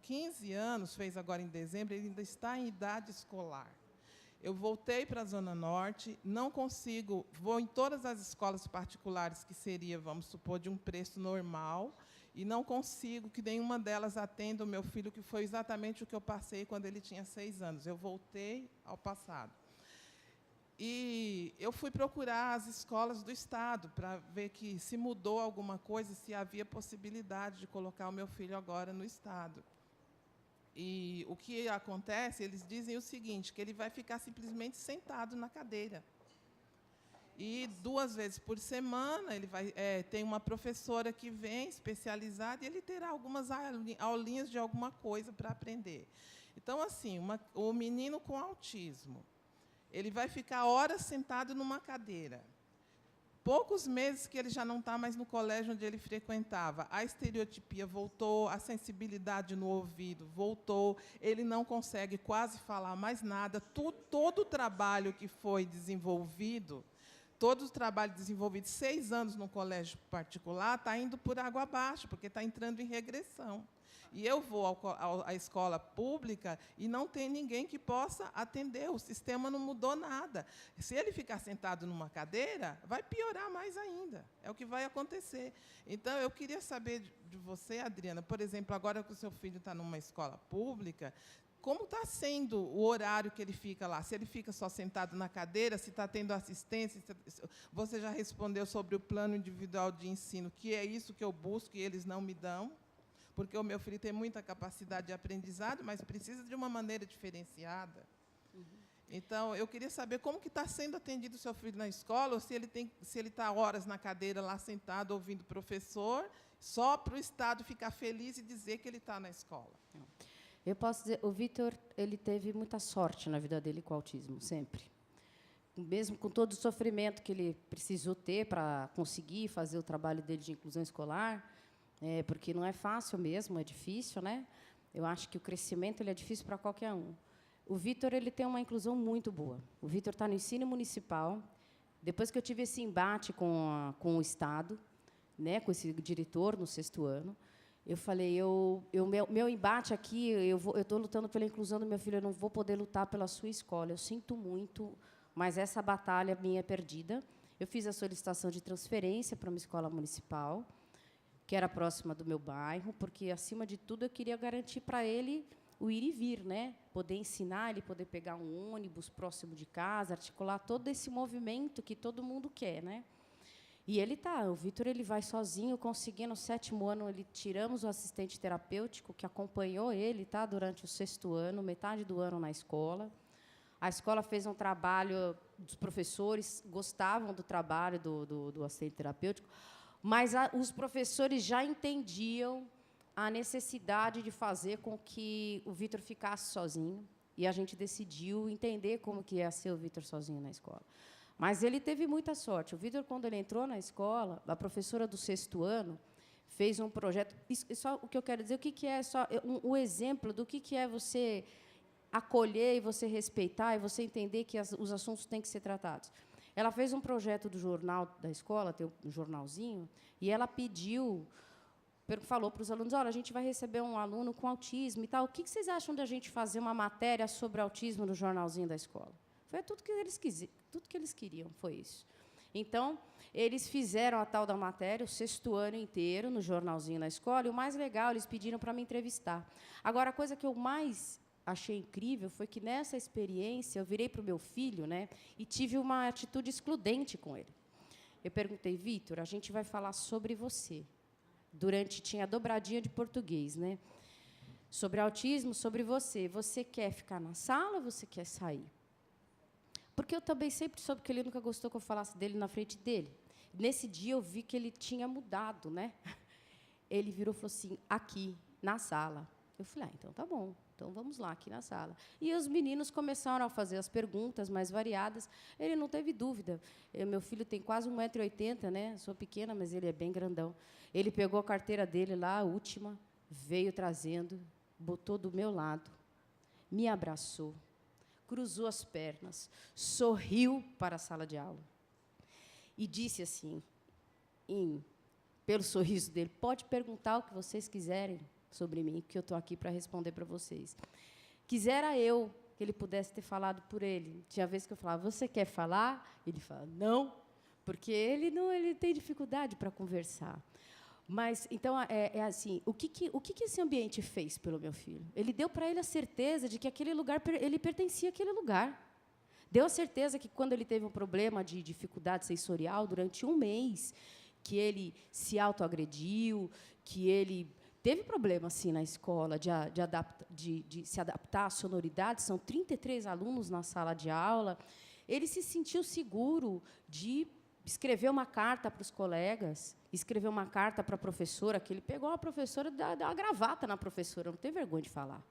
15 anos, fez agora em dezembro, ele ainda está em idade escolar. Eu voltei para a Zona Norte, não consigo, vou em todas as escolas particulares, que seria, vamos supor, de um preço normal, e não consigo que nenhuma delas atenda o meu filho, que foi exatamente o que eu passei quando ele tinha 6 anos. Eu voltei ao passado. E eu fui procurar as escolas do Estado para ver que se mudou alguma coisa, se havia possibilidade de colocar o meu filho agora no Estado. E o que acontece, eles dizem o seguinte, que ele vai ficar simplesmente sentado na cadeira. E 2 vezes por semana ele vai, tem uma professora que vem, especializada, e ele terá algumas aulinhas de alguma coisa para aprender. Então, assim, o menino com autismo, ele vai ficar horas sentado numa cadeira. Poucos meses que ele já não está mais no colégio onde ele frequentava, a estereotipia voltou, a sensibilidade no ouvido voltou, ele não consegue quase falar mais nada. Todo o trabalho que foi desenvolvido, todo o trabalho desenvolvido 6 anos no colégio particular, está indo por água abaixo, porque está entrando em regressão. E eu vou à escola pública e não tem ninguém que possa atender, o sistema não mudou nada. Se ele ficar sentado numa cadeira, vai piorar mais ainda, é o que vai acontecer. Então, eu queria saber de você, Adriana, por exemplo, agora que o seu filho está numa escola pública, como está sendo o horário que ele fica lá? Se ele fica só sentado na cadeira, se está tendo assistência? Você já respondeu sobre o plano individual de ensino, que é isso que eu busco e eles não me dão, porque o meu filho tem muita capacidade de aprendizado, mas precisa de uma maneira diferenciada. Então, eu queria saber como que está sendo atendido o seu filho na escola, ou se ele está horas na cadeira, lá sentado, ouvindo o professor, só para o Estado ficar feliz e dizer que ele está na escola. Eu posso dizer, o Vitor, ele teve muita sorte na vida dele com o autismo, sempre. Mesmo com todo o sofrimento que ele precisou ter para conseguir fazer o trabalho dele de inclusão escolar, porque não é fácil mesmo, é difícil, né? Eu acho que o crescimento ele é difícil para qualquer um. O Vitor ele tem uma inclusão muito boa. O Vitor está no ensino municipal. Depois que eu tive esse embate com o Estado, né, com esse diretor no 6º ano, eu falei, meu embate aqui, eu estou lutando pela inclusão do meu filho, eu não vou poder lutar pela sua escola. Eu sinto muito, mas essa batalha minha é perdida. Eu fiz a solicitação de transferência para uma escola municipal, que era próxima do meu bairro, porque, acima de tudo, eu queria garantir para ele o ir e vir, né? Poder ensinar, ele poder pegar um ônibus próximo de casa, articular todo esse movimento que todo mundo quer, né? E ele o Vitor ele vai sozinho, conseguindo no 7º ano, tiramos o assistente terapêutico que acompanhou ele, durante o 6º ano, metade do ano na escola. A escola fez um trabalho, os professores gostavam do trabalho do assistente terapêutico, mas os professores já entendiam a necessidade de fazer com que o Vitor ficasse sozinho, e a gente decidiu entender como que ia ser o Vitor sozinho na escola. Mas ele teve muita sorte. O Vitor, quando ele entrou na escola, a professora do 6º ano fez um projeto. Só o que eu quero dizer, o que é só um exemplo do que é você acolher e você respeitar e você entender que os assuntos têm que ser tratados. Ela fez um projeto do jornal da escola, tem um jornalzinho, e ela falou para os alunos, olha, a gente vai receber um aluno com autismo e tal. O que vocês acham da gente fazer uma matéria sobre autismo no jornalzinho da escola? Foi tudo que eles queriam, foi isso. Então, eles fizeram a tal da matéria, o 6º ano inteiro, no jornalzinho na escola, e o mais legal, eles pediram para me entrevistar. Agora, a coisa que eu mais achei incrível foi que, nessa experiência, eu virei para o meu filho, né, e tive uma atitude excludente com ele. Eu perguntei, Vitor, a gente vai falar sobre você. Tinha dobradinha de português, né? Sobre autismo, sobre você. Você quer ficar na sala ou você quer sair? Porque eu também sempre soube que ele nunca gostou que eu falasse dele na frente dele. Nesse dia, eu vi que ele tinha mudado, né? Ele virou e falou assim, aqui, na sala. Eu falei, então tá bom, então vamos lá, aqui na sala. E os meninos começaram a fazer as perguntas mais variadas. Ele não teve dúvida. Meu filho tem quase 1,80 m, né? Sou pequena, mas ele é bem grandão. Ele pegou a carteira dele lá, a última, veio trazendo, botou do meu lado, me abraçou, cruzou as pernas, sorriu para a sala de aula e disse assim, pelo sorriso dele, pode perguntar o que vocês quiserem, sobre mim, porque eu estou aqui para responder para vocês. Quisera eu que ele pudesse ter falado por ele. Tinha vezes que eu falava, você quer falar? Ele fala, não, porque ele tem dificuldade para conversar. Mas, então, assim, o que esse ambiente fez pelo meu filho? Ele deu para ele a certeza de que aquele lugar, ele pertencia àquele lugar. Deu a certeza que, quando ele teve um problema de dificuldade sensorial, durante um mês, que ele se autoagrediu, que ele teve problema, assim, na escola, de se adaptar à sonoridade. São 33 alunos na sala de aula. Ele se sentiu seguro de escrever uma carta para os colegas, escrever uma carta para a professora, que ele pegou a professora, deu uma gravata na professora, não tem vergonha de falar.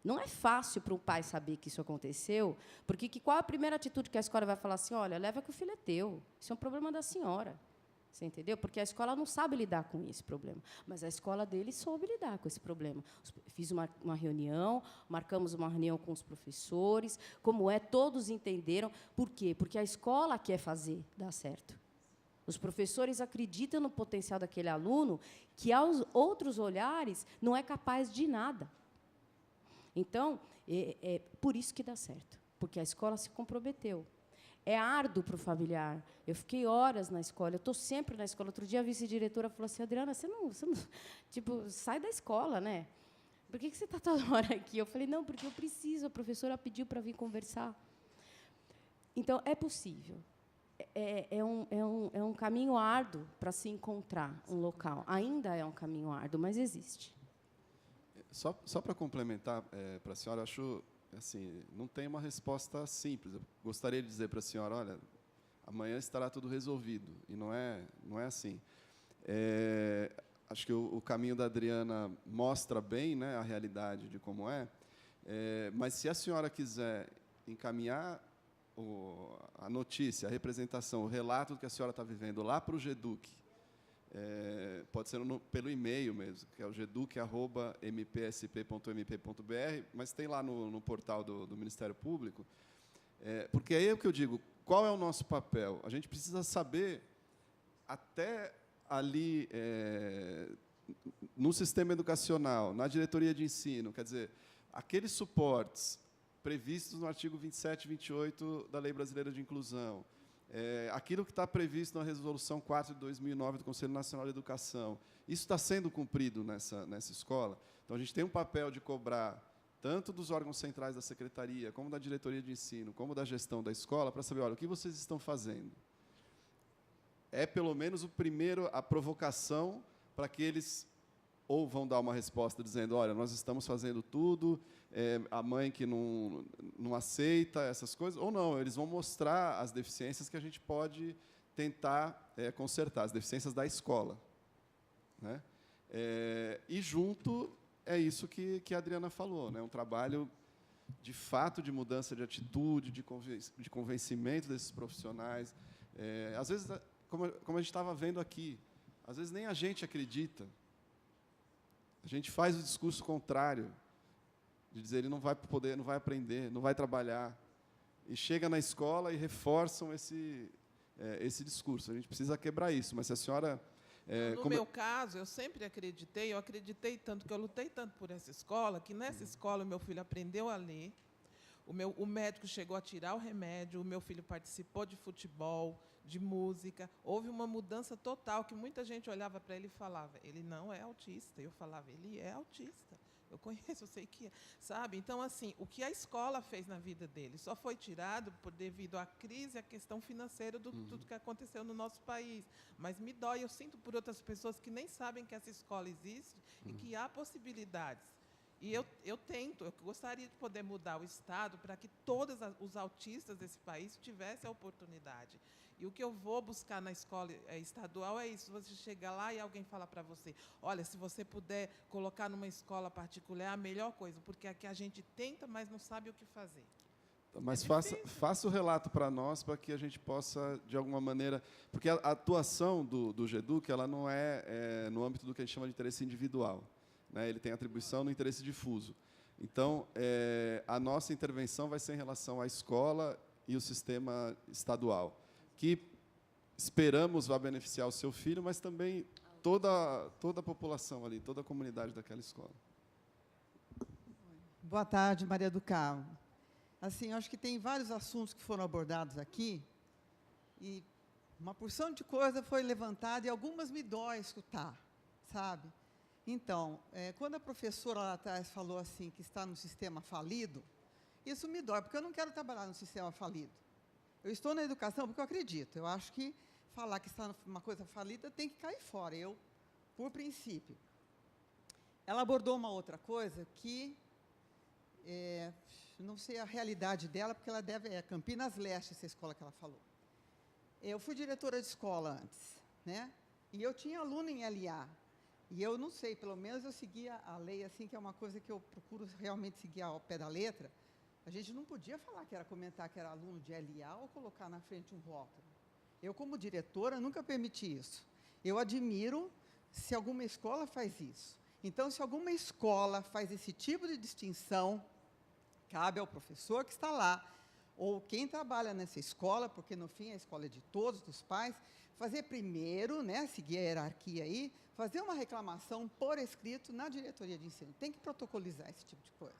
Não é fácil para um pai saber que isso aconteceu, porque qual a primeira atitude que a escola vai falar assim, olha, leva que o filho é teu, isso é um problema da senhora. Você entendeu? Porque a escola não sabe lidar com esse problema, mas a escola dele soube lidar com esse problema. Fiz uma reunião, marcamos uma reunião com os professores, como todos entenderam. Por quê? Porque a escola quer fazer dar certo. Os professores acreditam no potencial daquele aluno, que, aos outros olhares, não é capaz de nada. Então, é por isso que dá certo, porque a escola se comprometeu. É árduo para o familiar. Eu fiquei horas na escola, eu estou sempre na escola. Outro dia a vice-diretora falou assim, Adriana, você não tipo, sai da escola, né? Por que você está toda hora aqui? Eu falei, não, porque eu preciso, a professora pediu para vir conversar. Então, é possível. É um caminho árduo para se encontrar um local. Ainda é um caminho árduo, mas existe. Só para complementar, para a senhora, acho... Assim, não tem uma resposta simples. Eu gostaria de dizer para a senhora, olha, amanhã estará tudo resolvido. E não é assim. Acho que o caminho da Adriana mostra bem, né, a realidade de como é. Mas, se a senhora quiser encaminhar a notícia, a representação, o relato do que a senhora está vivendo lá para o GEDUC, pode ser pelo e-mail mesmo, que é o geduc@mpsp.mp.br, mas tem lá no portal do Ministério Público, porque aí é o que eu digo, qual é o nosso papel? A gente precisa saber, até ali, no sistema educacional, na diretoria de ensino, quer dizer, aqueles suportes previstos no artigo 27 e 28 da Lei Brasileira de Inclusão, aquilo que está previsto na Resolução 4 de 2009 do Conselho Nacional de Educação, isso está sendo cumprido nessa escola? Então, a gente tem um papel de cobrar, tanto dos órgãos centrais da Secretaria, como da diretoria de ensino, como da gestão da escola, para saber, olha, o que vocês estão fazendo? É, pelo menos, a provocação para que eles ou vão dar uma resposta dizendo, olha, nós estamos fazendo tudo, a mãe que não aceita essas coisas, ou não, eles vão mostrar as deficiências que a gente pode tentar consertar, as deficiências da escola, né? E, junto, é isso que a Adriana falou, né? Um trabalho, de fato, de mudança de atitude, de convencimento desses profissionais. Às vezes, como a gente estava vendo aqui, às vezes nem a gente acredita. A gente faz o discurso contrário, de dizer ele não vai poder, não vai aprender, não vai trabalhar. E chega na escola e reforçam esse discurso. A gente precisa quebrar isso. Mas se a senhora... No meu caso, eu sempre acreditei, eu acreditei tanto, que eu lutei tanto por essa escola, que nessa escola o meu filho aprendeu a ler, o médico chegou a tirar o remédio, o meu filho participou de futebol, de música. Houve uma mudança total, que muita gente olhava para ele e falava, ele não é autista. Eu falava, ele é autista. Eu conheço, eu sei que é. Sabe? Então, assim, o que a escola fez na vida dele só foi tirado devido à crise, à questão financeira de tudo que aconteceu no nosso país. Mas me dói, eu sinto por outras pessoas que nem sabem que essa escola existe e que há possibilidades. E eu gostaria de poder mudar o Estado para que todos os autistas desse país tivessem a oportunidade. E o que eu vou buscar na escola estadual é isso. Você chega lá e alguém fala para você, olha, se você puder colocar numa escola particular, é a melhor coisa, porque aqui a gente tenta, mas não sabe o que fazer. Mas faça o relato para nós, para que a gente possa, de alguma maneira... Porque a atuação do GEDUC, ela não é no âmbito do que a gente chama de interesse individual, né? Ele tem atribuição no interesse difuso. Então, a nossa intervenção vai ser em relação à escola e o sistema estadual, que esperamos vá beneficiar o seu filho, mas também toda a população ali, toda a comunidade daquela escola. Boa tarde, Maria do Carmo. Assim, acho que tem vários assuntos que foram abordados aqui, e uma porção de coisa foi levantada, e algumas me dói escutar, sabe? Então, quando a professora lá atrás falou assim, que está no sistema falido, isso me dói, porque eu não quero trabalhar no sistema falido. Eu estou na educação porque eu acredito. Eu acho que falar que está numa coisa falida tem que cair fora, eu, por princípio. Ela abordou uma outra coisa que, não sei a realidade dela, porque ela é Campinas Leste, essa escola que ela falou. Eu fui diretora de escola antes, né? E eu tinha aluno em LA. E eu não sei, pelo menos eu seguia a lei, assim, que é uma coisa que eu procuro realmente seguir ao pé da letra. A gente não podia falar que era comentar que era aluno de LA ou colocar na frente um rótulo. Eu, como diretora, nunca permiti isso. Eu admiro se alguma escola faz isso. Então, se alguma escola faz esse tipo de distinção, cabe ao professor que está lá, ou quem trabalha nessa escola, porque, no fim, a escola é de todos, dos pais, fazer primeiro, né, seguir a hierarquia aí, fazer uma reclamação por escrito na diretoria de ensino. Tem que protocolizar esse tipo de coisa.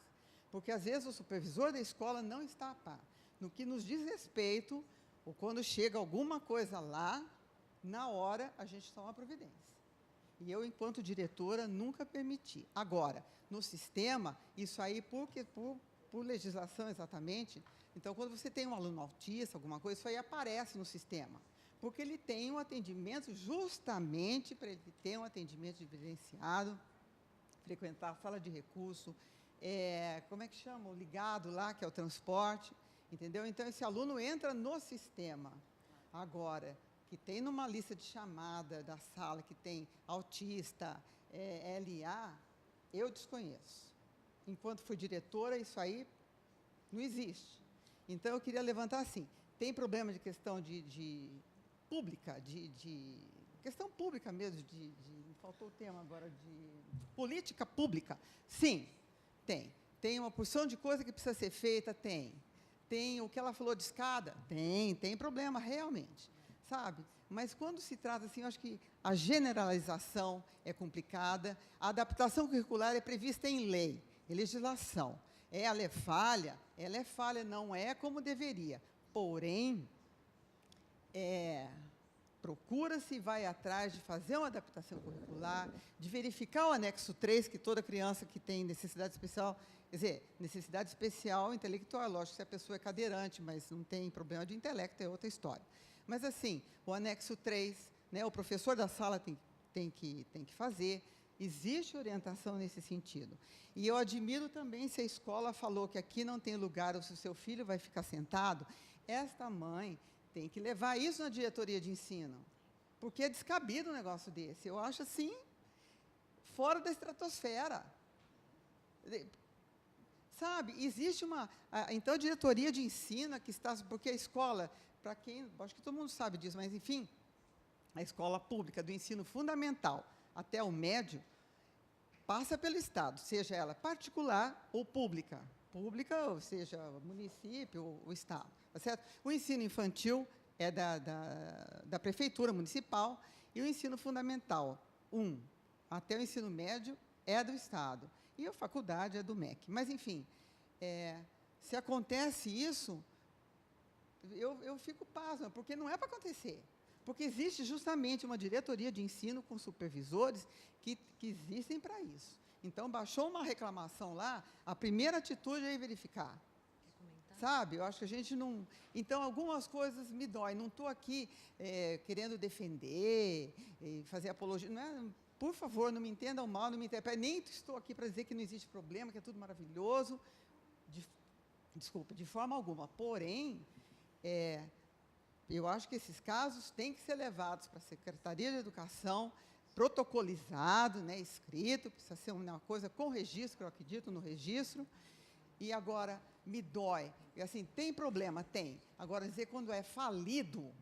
Porque, às vezes, o supervisor da escola não está a par. No que nos diz respeito, ou quando chega alguma coisa lá, na hora, a gente toma providência. E eu, enquanto diretora, nunca permiti. Agora, no sistema, isso aí, por legislação exatamente, então, quando você tem um aluno autista, alguma coisa, isso aí aparece no sistema. Porque ele tem um atendimento, justamente para ele ter um atendimento diferenciado, frequentar a sala de recurso, como é que chama? O ligado lá, que é o transporte, entendeu? Então, esse aluno entra no sistema. Agora, que tem numa lista de chamada da sala, que tem autista, LA, eu desconheço. Enquanto fui diretora, isso aí não existe. Então, eu queria levantar assim, tem problema de questão de pública, questão pública mesmo, me faltou o tema agora, de política pública? Sim, tem. Tem uma porção de coisa que precisa ser feita? Tem. Tem o que ela falou de escada? Tem problema, realmente, sabe? Mas quando se trata assim, eu acho que a generalização é complicada, a adaptação curricular é prevista em lei, em legislação. Ela é falha, não é como deveria. Porém, procura-se e vai atrás de fazer uma adaptação curricular, de verificar o anexo 3, que toda criança que tem necessidade especial, quer dizer, necessidade especial intelectual, lógico, se a pessoa é cadeirante, mas não tem problema de intelecto, é outra história. Mas, assim, o anexo 3, né, o professor da sala tem que fazer, existe orientação nesse sentido. E eu admiro também se a escola falou que aqui não tem lugar ou se o seu filho vai ficar sentado, esta mãe tem que levar isso na diretoria de ensino, porque é descabido um negócio desse. Eu acho, assim, fora da estratosfera. Sabe, existe então, a diretoria de ensino que está, porque a escola, para quem, acho que todo mundo sabe disso, mas, enfim, a escola pública do ensino fundamental até o médio, passa pelo Estado, seja ela particular ou pública. Pública, ou seja, município ou o Estado. Tá certo? O ensino infantil é da prefeitura municipal e o ensino fundamental, até o ensino médio, é do Estado. E a faculdade é do MEC. Mas, enfim, se acontece isso, eu fico pasma, porque não é para acontecer. Porque existe justamente uma diretoria de ensino com supervisores que existem para isso. Então, baixou uma reclamação lá, a primeira atitude é ir verificar. Sabe? Eu acho que a gente não... Então, algumas coisas me doem. Não estou aqui querendo defender, fazer apologia. Não é, por favor, não me entendam mal, não me interpretem. Nem estou aqui para dizer que não existe problema, que é tudo maravilhoso. Desculpa, de forma alguma. Porém, eu acho que esses casos têm que ser levados para a Secretaria de Educação, protocolizado, né, escrito, precisa ser uma coisa com registro, eu acredito no registro. E agora, me dói. E assim, tem problema? Tem. Agora, dizer quando é falido,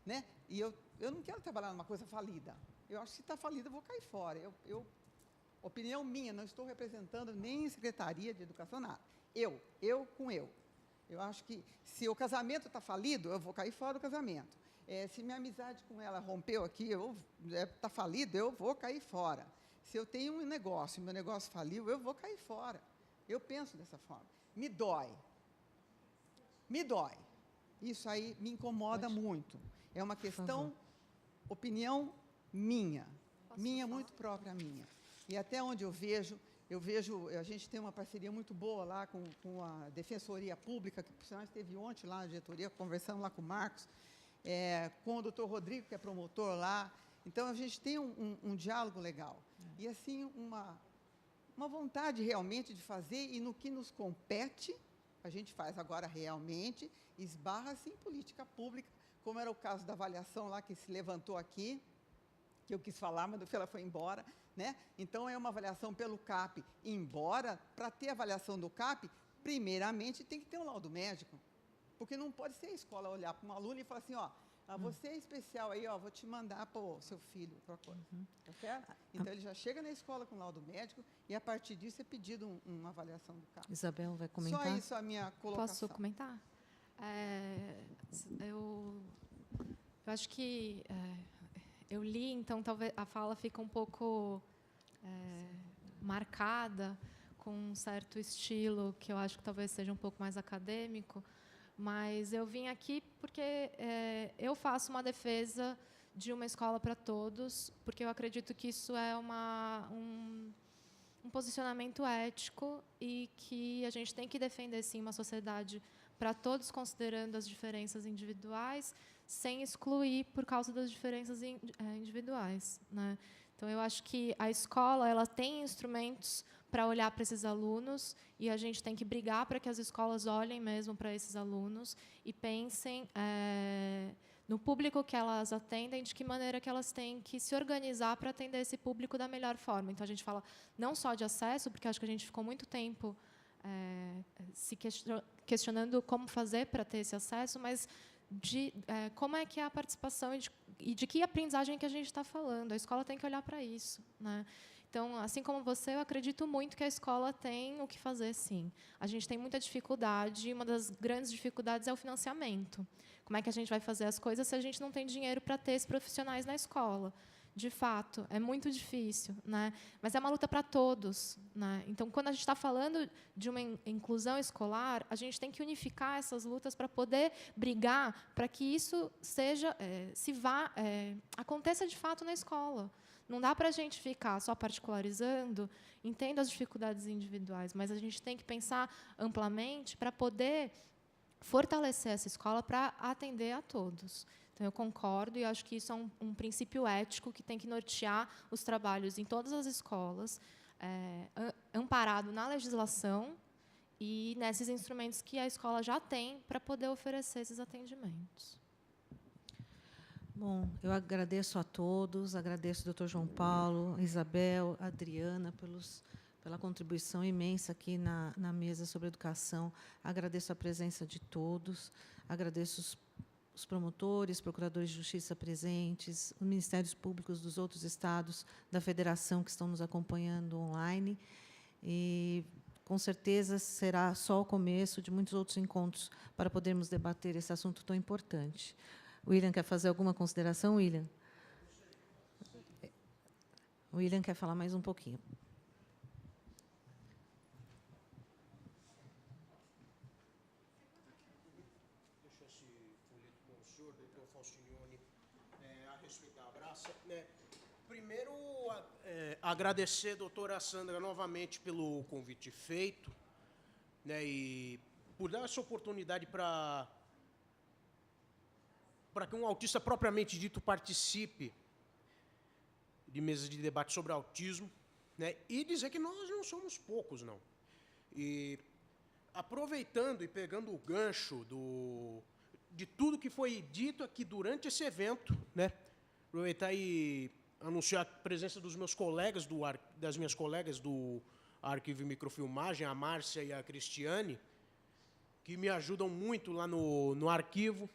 né? E eu não quero trabalhar numa coisa falida. Eu acho que se está falida, eu vou cair fora. Opinião minha, não estou representando nem Secretaria de Educação, nada. Eu com eu. Eu acho que, se o casamento está falido, eu vou cair fora do casamento. Se minha amizade com ela rompeu aqui, está falido, eu vou cair fora. Se eu tenho um negócio, meu negócio faliu, eu vou cair fora. Eu penso dessa forma. Me dói. Me dói. Isso aí me incomoda muito. É uma questão, opinião minha. Minha, muito própria minha. E até onde eu vejo, a gente tem uma parceria muito boa lá com a Defensoria Pública, que, por sinal, esteve ontem lá na diretoria, conversando lá com o Marcos, com o doutor Rodrigo, que é promotor lá. Então, a gente tem um diálogo legal. E, assim, uma vontade realmente de fazer, e no que nos compete, a gente faz. Agora, realmente, esbarra-se em política pública, como era o caso da avaliação lá que se levantou aqui, que eu quis falar, mas ela foi embora, né? Então, é uma avaliação pelo CAP. Embora, para ter avaliação do CAP, primeiramente, tem que ter um laudo médico. Porque não pode ser a escola olhar para um aluno e falar assim, ó, você é especial aí, ó, vou te mandar para o seu filho, para coisa. Tá certo? Então, ele já chega na escola com laudo médico e, a partir disso, é pedido uma avaliação do CAP. Isabel vai comentar? Só isso a minha colocação. Posso comentar? Eu acho que eu li, então talvez a fala fica um pouco marcada com um certo estilo que eu acho que talvez seja um pouco mais acadêmico, mas eu vim aqui porque eu faço uma defesa de uma escola para todos, porque eu acredito que isso é um posicionamento ético e que a gente tem que defender, sim, uma sociedade para todos, considerando as diferenças individuais, sem excluir por causa das diferenças individuais, né? Então, eu acho que a escola ela tem instrumentos para olhar para esses alunos e a gente tem que brigar para que as escolas olhem mesmo para esses alunos e pensem no público que elas atendem, de que maneira que elas têm que se organizar para atender esse público da melhor forma. Então, a gente fala não só de acesso, porque acho que a gente ficou muito tempo se questionando como fazer para ter esse acesso, mas de como é que é a participação e de que aprendizagem que a gente está falando. A escola tem que olhar para isso, né? Então, assim como você, eu acredito muito que a escola tem o que fazer, sim. A gente tem muita dificuldade, e uma das grandes dificuldades é o financiamento. Como é que a gente vai fazer as coisas se a gente não tem dinheiro para ter esses profissionais na escola? De fato, é muito difícil, né? Mas é uma luta para todos, né? Então, quando a gente está falando de uma inclusão escolar, a gente tem que unificar essas lutas para poder brigar para que isso aconteça de fato na escola. Não dá para a gente ficar só particularizando, entendo as dificuldades individuais, mas a gente tem que pensar amplamente para poder fortalecer essa escola para atender a todos. Então, eu concordo e acho que isso é um princípio ético que tem que nortear os trabalhos em todas as escolas, amparado na legislação e nesses instrumentos que a escola já tem para poder oferecer esses atendimentos. Bom, eu agradeço a todos, agradeço ao doutor João Paulo, a Isabel, a Adriana, pela contribuição imensa aqui na mesa sobre educação. Agradeço a presença de todos, agradeço os promotores, procuradores de justiça presentes, os ministérios públicos dos outros estados da federação que estão nos acompanhando online. E, com certeza, será só o começo de muitos outros encontros para podermos debater esse assunto tão importante. William, quer fazer alguma consideração, William? O William quer falar mais um pouquinho. Deixa esse folheto com o senhor, doutor Faustinione, a respeito da abraça. Primeiro, agradecer a doutora Sandra novamente pelo convite feito, e por dar essa oportunidade para que um autista propriamente dito participe de mesas de debate sobre autismo, e dizer que nós não somos poucos, não. E aproveitando e pegando o gancho de tudo que foi dito aqui durante esse evento, aproveitar e anunciar a presença dos meus colegas, das minhas colegas do Arquivo e Microfilmagem, a Márcia e a Cristiane, que me ajudam muito lá no arquivo.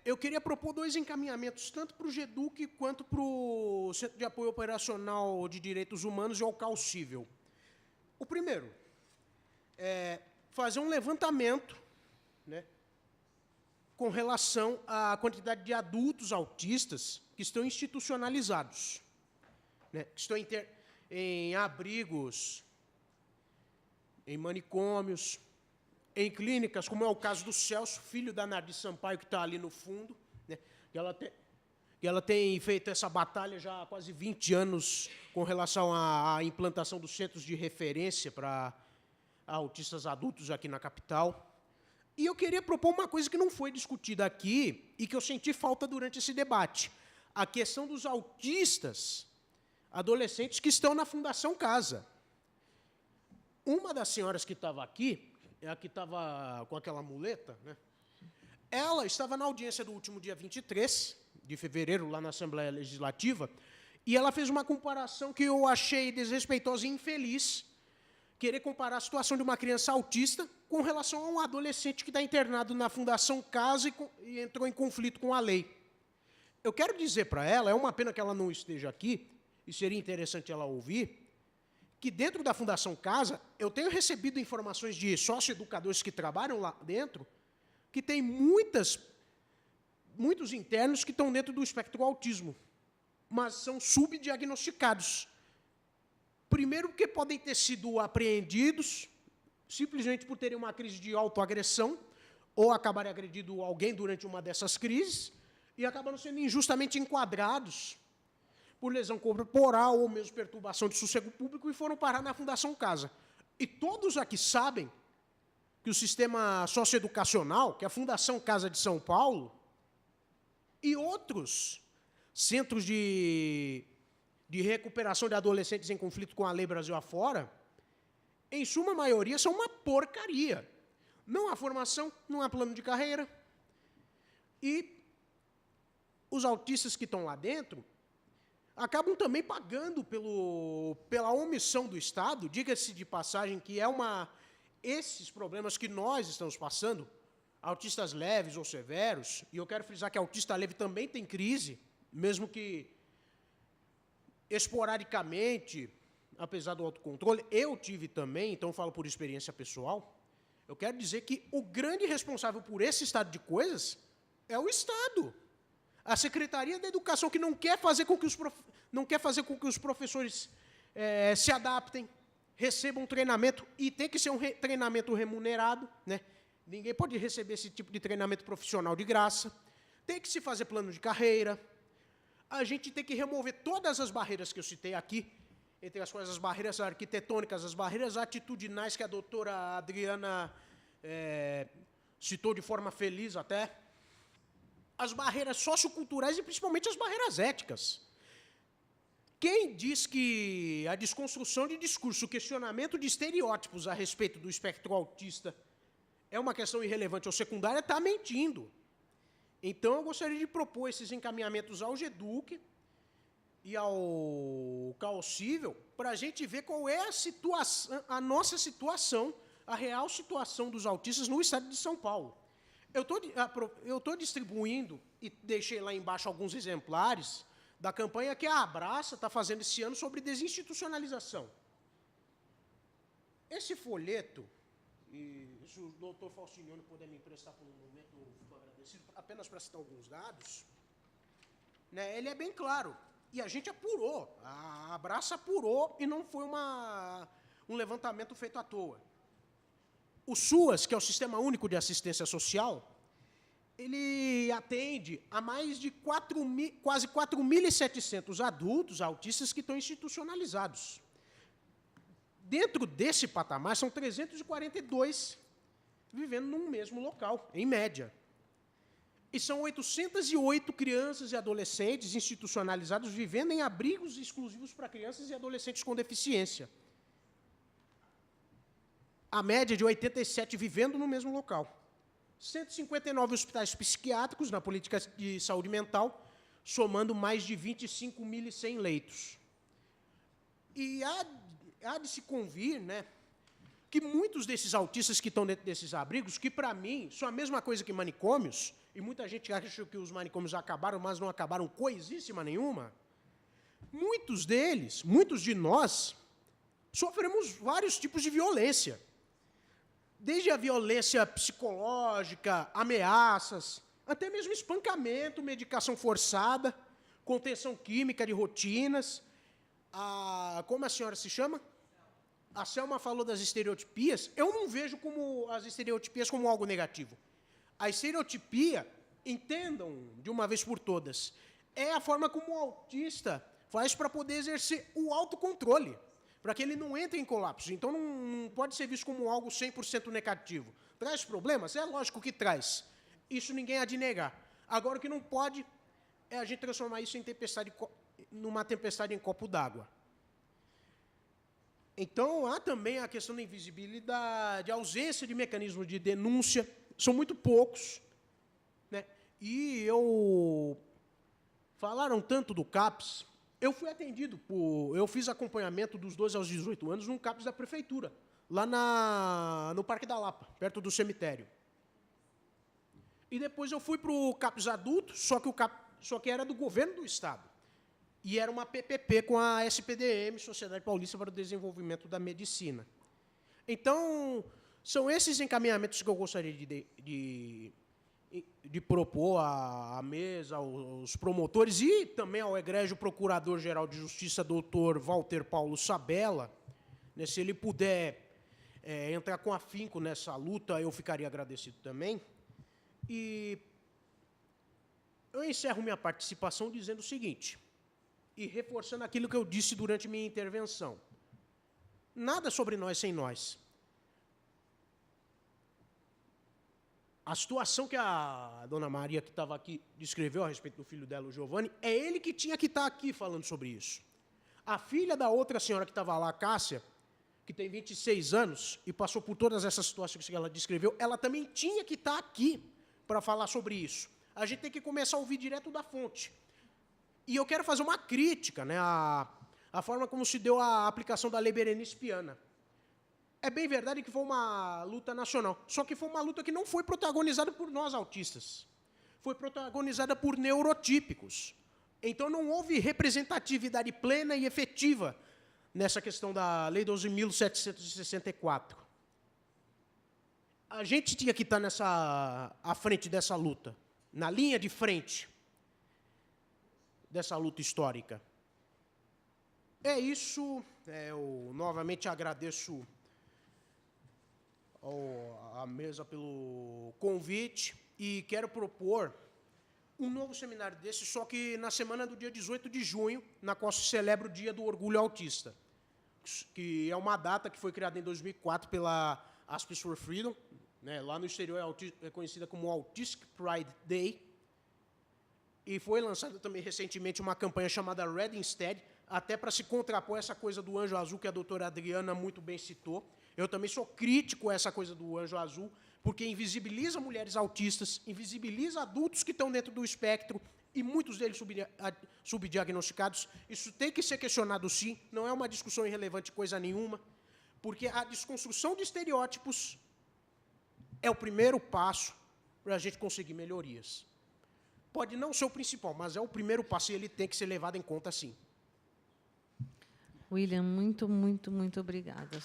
Eu queria propor 2 encaminhamentos, tanto para o GEDUC quanto para o Centro de Apoio Operacional de Direitos Humanos e ao Cível. O primeiro é fazer um levantamento, com relação à quantidade de adultos autistas que estão institucionalizados, né, que estão em abrigos, em manicômios, em clínicas, como é o caso do Celso, filho da Nardi Sampaio, que está ali no fundo, né, que ela tem feito essa batalha já há quase 20 anos com relação à implantação dos centros de referência para autistas adultos aqui na capital. E eu queria propor uma coisa que não foi discutida aqui e que eu senti falta durante esse debate. A questão dos autistas adolescentes que estão na Fundação Casa. Uma das senhoras que estava aqui, a que estava com aquela muleta, né, ela estava na audiência do último dia 23 de fevereiro, lá na Assembleia Legislativa, e ela fez uma comparação que eu achei desrespeitosa e infeliz, querer comparar a situação de uma criança autista com relação a um adolescente que está internado na Fundação Casa e entrou em conflito com a lei. Eu quero dizer para ela, é uma pena que ela não esteja aqui, e seria interessante ela ouvir, que dentro da Fundação Casa, eu tenho recebido informações de sócio-educadores que trabalham lá dentro, que tem muitos internos que estão dentro do espectro do autismo, mas são subdiagnosticados. Primeiro, porque podem ter sido apreendidos simplesmente por terem uma crise de autoagressão ou acabarem agredindo alguém durante uma dessas crises e acabaram sendo injustamente enquadrados por lesão corporal ou mesmo perturbação de sossego público e foram parar na Fundação Casa. E todos aqui sabem que o sistema socioeducacional, que é a Fundação Casa de São Paulo, e outros centros de recuperação de adolescentes em conflito com a lei Brasil afora, em suma maioria, são uma porcaria. Não há formação, não há plano de carreira. E os autistas que estão lá dentro acabam também pagando pela omissão do Estado, diga-se de passagem que esses problemas que nós estamos passando, autistas leves ou severos, e eu quero frisar que autista leve também tem crise, mesmo que esporadicamente, apesar do autocontrole, eu tive também, então falo por experiência pessoal, eu quero dizer que o grande responsável por esse estado de coisas é o Estado. A Secretaria da Educação, que não quer fazer com que os professores se adaptem, recebam treinamento, e tem que ser um treinamento remunerado, né? Ninguém pode receber esse tipo de treinamento profissional de graça. Tem que se fazer plano de carreira. A gente tem que remover todas as barreiras que eu citei aqui, entre as quais as barreiras arquitetônicas, as barreiras atitudinais que a doutora Adriana citou de forma feliz até, as barreiras socioculturais e principalmente as barreiras éticas. Quem diz que a desconstrução de discurso, o questionamento de estereótipos a respeito do espectro autista é uma questão irrelevante ou secundária, está mentindo. Então, eu gostaria de propor esses encaminhamentos ao GEDUC e ao Caocível para a gente ver qual é a nossa situação, a real situação dos autistas no estado de São Paulo. Eu estou distribuindo, e deixei lá embaixo alguns exemplares, da campanha que a Abraça está fazendo esse ano sobre desinstitucionalização. Esse folheto, e se o doutor Faustiniano puder me emprestar por um momento, eu fico agradecido, apenas para citar alguns dados, né, ele é bem claro. E a gente apurou, a Abraça apurou, e não foi um levantamento feito à toa. O SUAS, que é o Sistema Único de Assistência Social, ele atende a mais de quase 4.700 adultos autistas que estão institucionalizados. Dentro desse patamar, são 342 vivendo num mesmo local, em média. E são 808 crianças e adolescentes institucionalizados vivendo em abrigos exclusivos para crianças e adolescentes com deficiência. A média de 87 vivendo no mesmo local. 159 hospitais psiquiátricos na política de saúde mental, somando mais de 25.100 leitos. E há de se convir, né, que muitos desses autistas que estão dentro desses abrigos, que, para mim, são a mesma coisa que manicômios, e muita gente acha que os manicômios acabaram, mas não acabaram coisíssima nenhuma, muitos deles, muitos de nós, sofremos vários tipos de violência. Desde a violência psicológica, ameaças, Até mesmo espancamento, medicação forçada, contenção química de rotinas. Como a senhora se chama? A Selma falou das estereotipias. Eu não vejo as estereotipias como algo negativo. A estereotipia, entendam de uma vez por todas, é a forma como o autista faz para poder exercer o autocontrole, para que ele não entre em colapso. Então, não pode ser visto como algo 100% negativo. Traz problemas? É lógico que traz. Isso ninguém há de negar. Agora, o que não pode é a gente transformar isso numa tempestade em copo d'água. Então, há também a questão da invisibilidade, a ausência de mecanismos de denúncia, são muito poucos. Né? E falaram tanto do CAPS, eu fui atendido eu fiz acompanhamento dos 12 aos 18 anos num CAPS da prefeitura, lá no Parque da Lapa, perto do cemitério. E depois eu fui para o CAPS adulto, só que era do governo do Estado. E era uma PPP com a SPDM, Sociedade Paulista para o Desenvolvimento da Medicina. Então, são esses encaminhamentos que eu gostaria de propor à mesa, aos promotores e também ao egrégio Procurador-Geral de Justiça, doutor Walter Paulo Sabella. Né, se ele puder entrar com afinco nessa luta, eu ficaria agradecido também. E eu encerro minha participação dizendo o seguinte, e reforçando aquilo que eu disse durante minha intervenção. Nada sobre nós sem nós. A situação que a dona Maria, que estava aqui, descreveu a respeito do filho dela, o Giovanni, é ele que tinha que estar aqui falando sobre isso. A filha da outra senhora que estava lá, a Cássia, que tem 26 anos e passou por todas essas situações que ela descreveu, ela também tinha que estar aqui para falar sobre isso. A gente tem que começar a ouvir direto da fonte. E eu quero fazer uma crítica, né, à forma como se deu a aplicação da Lei Berenice Piana. É bem verdade que foi uma luta nacional, só que foi uma luta que não foi protagonizada por nós autistas. Foi protagonizada por neurotípicos. Então, não houve representatividade plena e efetiva nessa questão da Lei 12.764. A gente tinha que estar à frente dessa luta, na linha de frente dessa luta histórica. É isso. Eu novamente agradeço à mesa pelo convite e quero propor um novo seminário desse, só que na semana do dia 18 de junho, na qual se celebra o Dia do Orgulho Autista, que é uma data que foi criada em 2004 pela Aspis for Freedom, né, lá no exterior é conhecida como Autistic Pride Day, e foi lançada também recentemente uma campanha chamada Red Instead, até para se contrapor essa coisa do anjo azul que a doutora Adriana muito bem citou. Eu também sou crítico a essa coisa do anjo azul, porque invisibiliza mulheres autistas, invisibiliza adultos que estão dentro do espectro, e muitos deles subdiagnosticados. Isso tem que ser questionado, sim, não é uma discussão irrelevante coisa nenhuma, porque a desconstrução de estereótipos é o primeiro passo para a gente conseguir melhorias. Pode não ser o principal, mas é o primeiro passo e ele tem que ser levado em conta, sim. William, muito, muito, muito obrigada.